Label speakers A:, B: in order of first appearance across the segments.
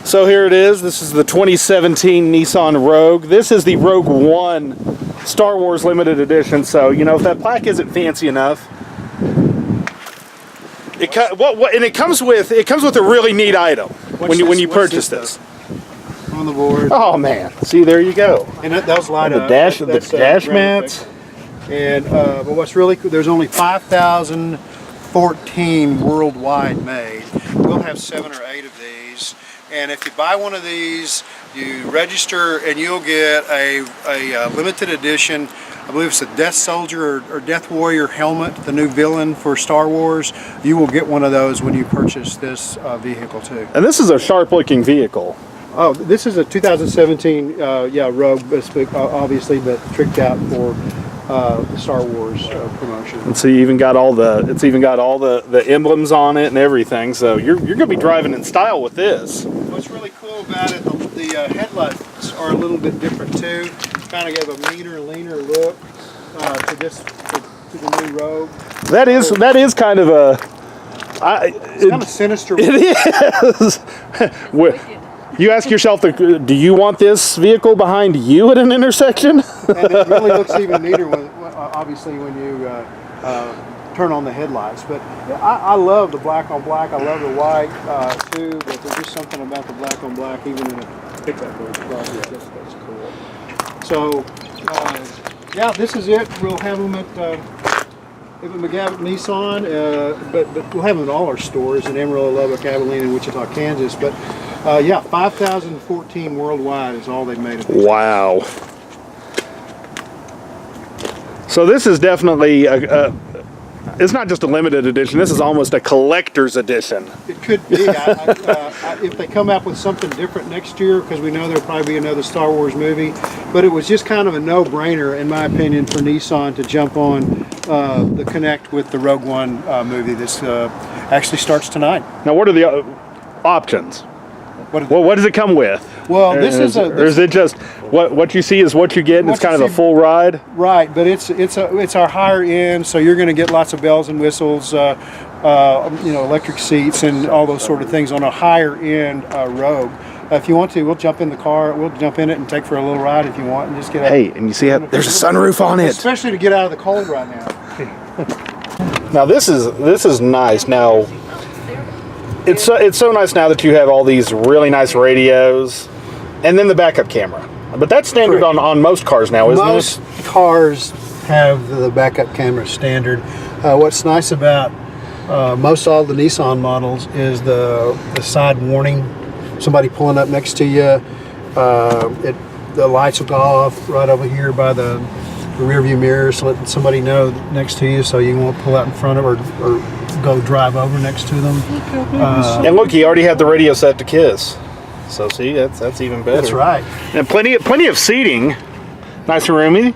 A: So here it is. This is the 2017 Nissan Rogue. This is the Rogue One Star Wars limited edition. So, you know, if that plaque isn't fancy enough, it comes with a really neat item when you purchase this.
B: On the board.
A: Oh man! See, there you go.
B: And those light up.
A: The dash mats.
B: And but what's really cool, there's only 5,014 worldwide made. We'll have 7 or 8 of these. And if you buy one of these, you register and you'll get a limited edition. I believe it's a Death Soldier or Death Warrior helmet, the new villain for Star Wars. You will get one of those when you purchase this vehicle too.
A: And this is a sharp-looking vehicle.
B: Oh, this is a 2017, Rogue, obviously, but tricked out for the Star Wars promotion.
A: And so you even got all the emblems on it and everything. So you're going to be driving in style with this.
B: What's really cool about it, the headlights are a little bit different too. Kind of give a meaner, leaner look to the new Rogue.
A: That is kind of a.
B: It's kind of sinister.
A: It is. You ask yourself, do you want this vehicle behind you at an intersection?
B: And it really looks even neater, obviously, when you turn on the headlights. But I love the black on black. I love the white too. But there's just something about the black on black, even in a pickup. That's cool. So, yeah, this is it. We'll have them at McGavitt Nissan, but we'll have them in all our stores in Amarillo, Lubbock, Abilene, and Wichita, Kansas. But yeah, 5,014 worldwide is all they've made of these.
A: Wow. So this is definitely it's not just a limited edition. This is almost a collector's edition.
B: It could be. If they come up with something different next year, because we know there'll probably be another Star Wars movie, but it was just kind of a no-brainer, in my opinion, for Nissan to jump on the connect with the Rogue One movie. This actually starts tonight.
A: Now, what are the options? What does it come with?
B: Well, this is
A: or is it just what you see is what you get, and it's kind of a full ride?
B: Right, but it's our higher end, so you're going to get lots of bells and whistles, electric seats and all those sort of things on a higher end Rogue. If you want to, we'll jump in the car. We'll jump in it and take for a little ride if you want, and just get out.
A: Hey, and you see how there's a sunroof on it,
B: especially to get out of the cold right now.
A: Now this is nice. Now it's so nice now that you have all these really nice radios, and then the backup camera. But that's standard on most cars now, isn't it?
B: Most cars have the backup camera standard. What's nice about most all the Nissan models is the side warning. Somebody pulling up next to you, the lights will go off right over here by the rear view mirror, so letting somebody know next to you, so you won't pull out in front of or go drive over next to them.
A: And look, he already had the radio set to KISS. So see, that's even better.
B: That's right.
A: And plenty of seating, nice and roomy.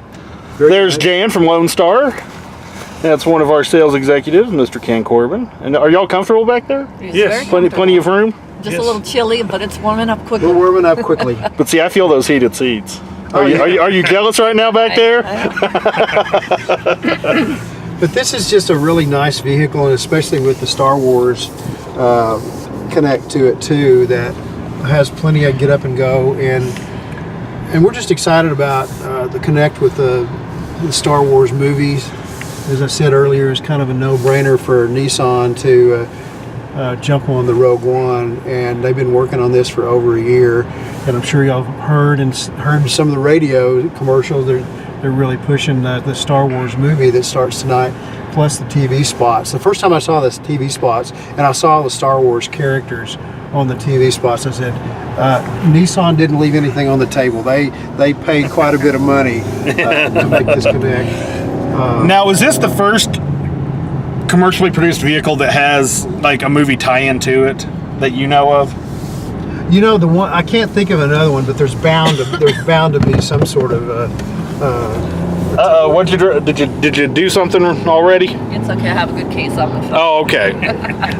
A: There's Jan from Lonestar. That's one of our sales executives, Mr. Ken Corbin. And are y'all comfortable back there?
C: Yes.
A: Plenty of room.
C: Just a little chilly, but it's warming up quickly.
B: We're warming up quickly.
A: But see, I feel those heated seats. Are you jealous right now back there?
B: But this is just a really nice vehicle, and especially with the Star Wars connect to it too, that has plenty of get up and go, and we're just excited about the connect with the Star Wars movies. As I said earlier, it's kind of a no-brainer for Nissan to jump on the Rogue One, and they've been working on this for over a year, and I'm sure y'all heard some of the radio commercials. They're really pushing the Star Wars movie that starts tonight, plus the TV spots. The first time I saw this TV spots, and I saw the Star Wars characters on the TV spots, I said, Nissan didn't leave anything on the table. They paid quite a bit of money to make this connect.
A: Now, is this the first commercially produced vehicle that has like a movie tie-in to it that you know of?
B: You know, the one I can't think of another one, but there's bound to be some sort of. Did you do something already?
C: It's okay. I have a good case on my phone.
A: Oh, okay.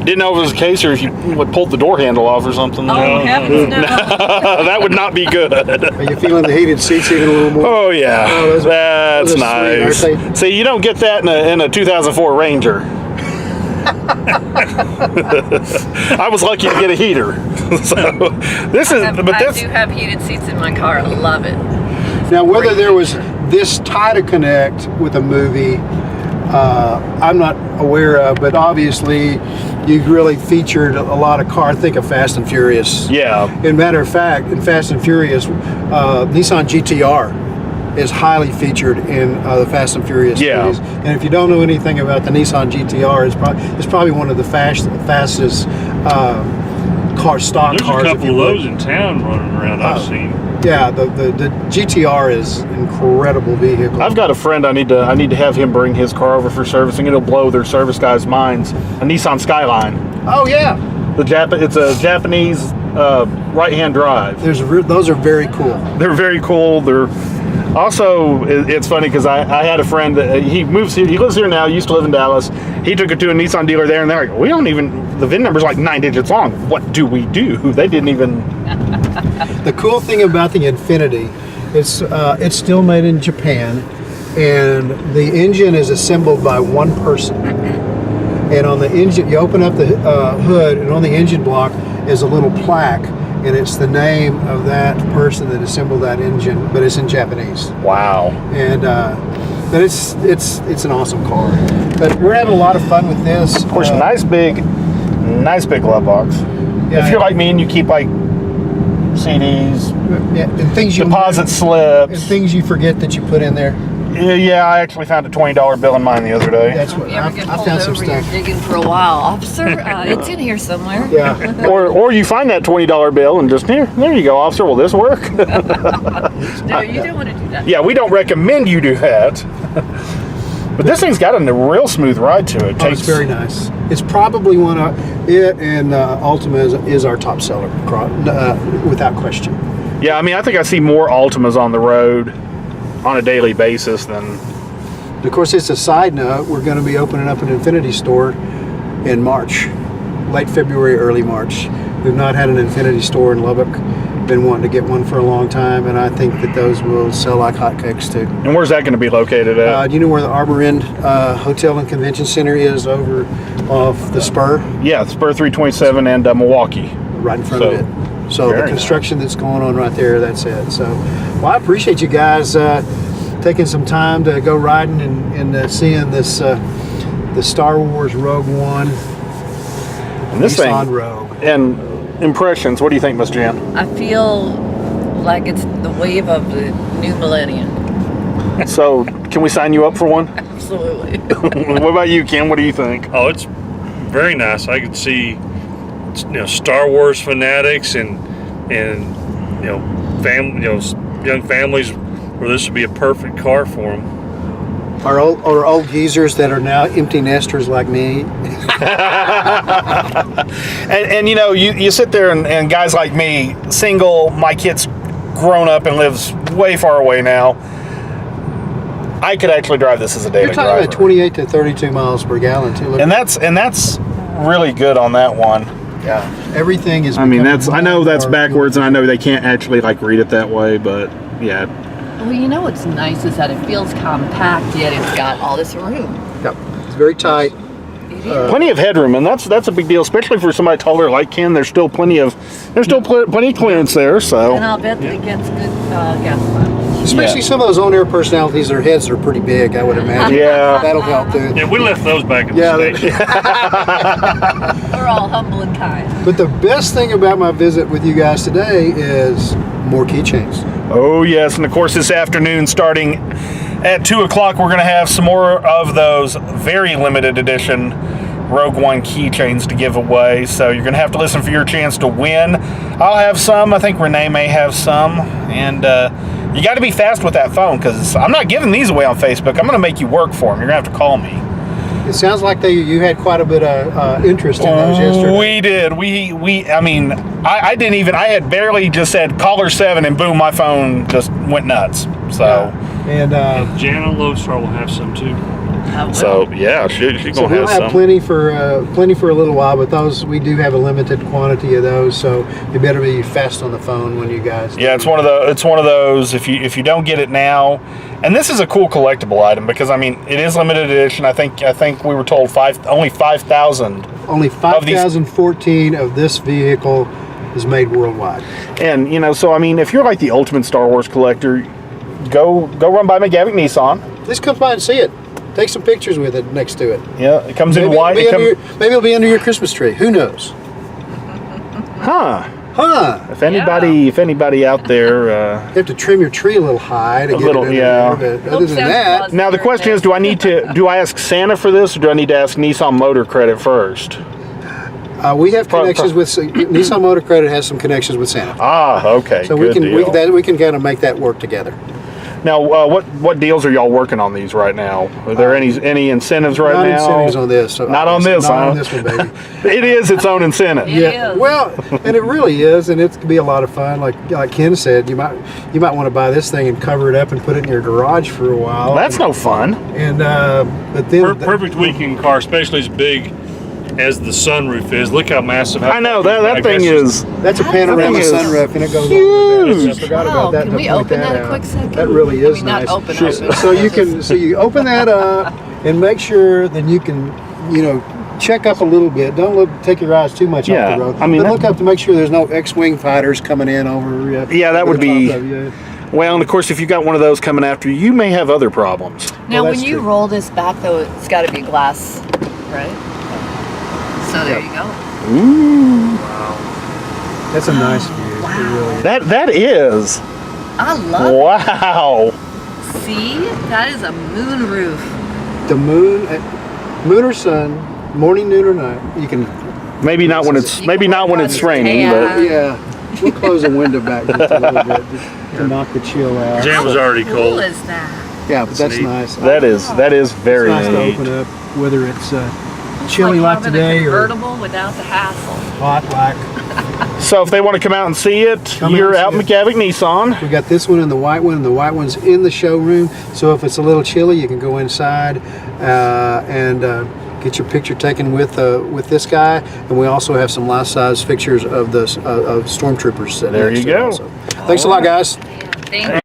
A: Didn't know if it was a case or if you pulled the door handle off or something.
C: Oh, heavens no.
A: That would not be good.
B: Are you feeling the heated seats even a little more?
A: Oh yeah, that's nice. Sweet, see, you don't get that in a 2004 Ranger. I was lucky to get a heater. So this is,
C: I do have heated seats in my car. I love it.
B: Now, whether there was this tie to connect with a movie, I'm not aware of, but obviously you really featured a lot of car. Think of Fast and Furious.
A: Yeah.
B: In matter of fact, in Fast and Furious, Nissan GTR is highly featured in the Fast and Furious movies. And if you don't know anything about the Nissan GTR, it's probably one of the fastest stock
D: There's
B: cars.
D: a couple of those in town running around I've seen.
B: Yeah, the GTR is an incredible vehicle.
A: I've got a friend I need to have him bring his car over for servicing. It'll blow their service guys' minds. A Nissan Skyline.
B: Oh yeah.
A: It's a Japanese right-hand drive.
B: Those are very cool.
A: They're very cool. They're also, it's funny because I had a friend that he moves here. He lives here now. Used to live in Dallas. He took it to a Nissan dealer there, and they're like, "We don't even." The VIN number's like 9 digits long. What do we do? They didn't even.
B: The cool thing about the Infiniti, it's still made in Japan, and the engine is assembled by one person. And on the engine, you open up the hood, and on the engine block is a little plaque, and it's the name of that person that assembled that engine, but it's in Japanese.
A: Wow.
B: And but it's an awesome car. But we're having a lot of fun with this.
A: Of course, nice big glove box.
B: Yeah,
A: If you're like me and you keep like CDs,
B: and things
A: deposit
B: and
A: slips,
B: things you forget that you put in there.
A: Yeah, I actually found a $20 bill in mine the other day.
B: That's what
C: You ever
B: I
C: get
B: found
C: pulled
B: some
C: over, you're
B: stuff.
C: digging for a while. Officer, it's in here somewhere.
B: Yeah.
A: Or you find that $20 bill and just there you go, officer. Will this work?
C: No, you don't want to do that.
A: Yeah, we don't recommend you do that. But this thing's got a real smooth ride to it.
B: It's very nice. It's probably one of it, and Altima is our top seller, without question.
A: Yeah, I mean, I think I see more Altimas on the road on a daily basis than.
B: Of course, it's a side note. We're going to be opening up an Infiniti store in March, late February, early March. We've not had an Infiniti store in Lubbock. Been wanting to get one for a long time, and I think that those will sell like hotcakes too.
A: And where's that going to be located at?
B: Do you know where the Arbor End Hotel and Convention Center is over off the Spur?
A: Yeah, Spur 327 and Milwaukee.
B: Right in front of it. So the
A: very
B: construction that's going on right there, that's it. So, well, I appreciate you guys taking some time to go riding and seeing this the Star Wars Rogue One
A: And this
B: Nissan
A: thing.
B: Rogue.
A: And impressions. What do you think, Miss Jan?
C: I feel like it's the wave of the new millennium.
A: So, can we sign you up for one?
C: Absolutely.
A: What about you, Ken? What do you think?
D: Oh, it's very nice. I could see, Star Wars fanatics and young families where this would be a perfect car for them.
B: Our old geezers that are now empty nesters like me.
A: And you sit there and guys like me, single, my kid's grown up and lives way far away now. I could actually drive this as a daily
B: You're talking
A: driver.
B: about 28 to 32 miles per gallon too. Look,
A: And that's really good on that one.
B: yeah, everything is.
A: I mean,
B: becoming
A: I know
B: more
A: that's
B: and more
A: backwards, and I know they can't actually read it that way, but yeah.
C: Well, what's nice is that it feels compact, yet it's got all this room.
B: Yep. It's very tight.
C: It is.
A: Plenty of headroom, and that's a big deal, especially for somebody taller like Ken. There's still plenty of clearance there. So
C: And I'll bet that it gets good gas mileage.
B: Especially some of those on-air personalities, their heads are pretty big, I would imagine.
A: Yeah.
B: That'll help too.
D: Yeah, we left those back in
B: Yeah,
D: the station.
C: We're all humble and kind.
B: But the best thing about my visit with you guys today is more keychains.
A: oh yes, and of course this afternoon, starting at 2 o'clock, we're going to have some more of those very limited edition Rogue One keychains to give away. So you're going to have to listen for your chance to win. I'll have some. I think Renee may have some, and you got to be fast with that phone because I'm not giving these away on Facebook. I'm going to make you work for them. You're going to have to call me.
B: It sounds like you had quite a bit of interest in those yesterday.
A: We did. I didn't even. I had barely just said caller 7, and boom, my phone just went nuts. So,
B: And
D: Jan and Lonestar will have some too.
A: yeah, she's
B: so
A: gonna
B: we'll
A: have
B: have
A: some.
B: plenty for a little while, but those we do have a limited quantity of those, so you better be fast on the phone when you guys.
A: Yeah, it's one of those. If you don't get it now, and this is a cool collectible item because it is limited edition. I think we were told only 5,000.
B: Only 5,014 of this vehicle is made worldwide.
A: And you know, so I mean, if you're like the ultimate Star Wars collector, go run by McGavick Nissan.
B: Just come by and see it. Take some pictures with it next to it.
A: Yeah, it comes in
B: Maybe
A: white.
B: maybe it'll be under your Christmas tree. Who knows?
A: Huh?
B: Huh?
A: If anybody out there,
B: You have to trim your tree a little high to get
A: little,
B: it in
A: yeah.
B: there. But other
C: Hope
B: than
C: Santa
B: that,
C: Claus
A: now the
C: here
A: question is, do I ask Santa for this, or do I need to ask Nissan Motor Credit first?
B: we have connections with Nissan Motor Credit has some connections with Santa.
A: Ah, okay.
B: So
A: good deal.
B: we can kind of make that work together.
A: Now, what deals are y'all working on these right now? Are there any incentives right
B: Not
A: now?
B: incentives on this. So
A: Not on this,
B: Not
A: huh?
B: on this one, baby.
A: It is its own incentive.
C: Yeah.
B: Well, and it really is, and it can be a lot of fun. Like Ken said, you might want to buy this thing and cover it up and put it in your garage for a while.
A: That's no fun.
B: And but then
D: Perfect weekend car, especially as big as the sunroof is. Look how massive.
A: I know that thing is.
B: that's a panorama
A: That thing is
B: sunroof, and it goes all the way down. I forgot
C: Wow,
B: about that.
C: can
B: to
C: we
B: point
C: open that a
B: out.
C: quick second?
B: That really is
C: I mean, not
B: nice.
C: open.
B: So you open that up and make sure then you can check up a little bit. Don't take your eyes too much
A: Yeah,
B: off the road.
A: I mean,
B: but look up to make sure there's no X-wing fighters coming in over.
A: Yeah, that
B: over
A: would
B: the
A: be-
B: top of you.
A: Well, and of course, if you got one of those coming after you, you may have other problems.
C: Now,
B: Well,
C: when
B: that's
C: you
B: true.
C: roll this back, though, it's got to be glass, right? So there you go.
A: Ooh,
B: That's a nice view. It really is.
A: that is.
C: I love
A: Wow.
C: it. See? That is a moon roof.
B: The moon or sun, morning, noon, or night. You can.
A: Maybe not when it's raining,
C: Yeah.
A: but
B: Yeah. We'll close the window back just a little bit to knock the chill out.
D: Jam was already
C: Cool
D: cold.
C: is that?
B: Yeah, but that's
D: neat.
B: nice.
A: that is very
B: It's nice to
A: neat.
B: open up, whether it's
C: It's
B: chilly like
C: having
B: today
C: a
B: or
C: convertible without the hassle.
B: hot like.
A: So if they want to come out and see it,
B: Come
A: you're
B: out
A: out
B: and
A: in
B: see
A: McGavick Nissan.
B: We got this one and the white one, and the white one's in the showroom. So if it's a little chilly, you can go inside and get your picture taken with this guy. And we also have some life-size pictures of the of stormtroopers. sitting
A: There
B: next
A: you
B: to it
A: go.
B: also. Thanks a lot, guys.
C: Thank you.